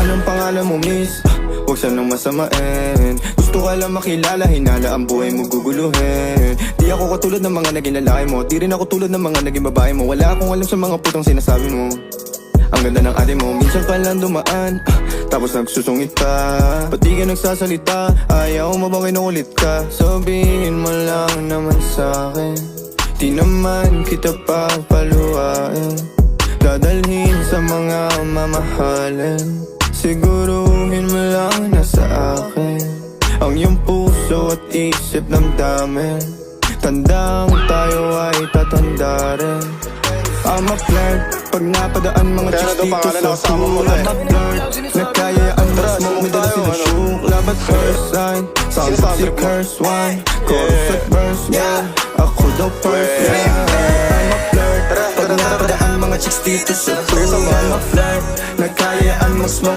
Anong pangalan mo, miss? Huwag sanang masamain. Gusto ka lang makilala, hinala ang buhay mo guguluhin. Di ako katulad ng mga naging lalaki mo, di rin ako tulad ng mga naging babae mo. Wala akong alam sa mga putang sinasabi mo. Ang ganda ng ate mo, minsan ka lang dumaan, tapos nagsusungit ka. Ba't di ka nagsasalita? Ayaw mo bang kinukulit ka? Sabihin mo lang naman sa'kin, di naman kita papaluhain. Dadalhin sa mga mamahalin, siguruhin mo lang na sa akin ang iyong puso at isip ng dami. Tandang tayo ay tatanda rin. I'm a flirt, pag napadaan mga chicks dito sa pool. I'm a flirt, nagkayaan mas mo, may dala sila shook. Love at first sight, sound of the curse one. Chorus at verse, yeah, ako daw first, yeah. I'm a flirt, pag napadaan mga chicks dito sa pool. I'm a flirt,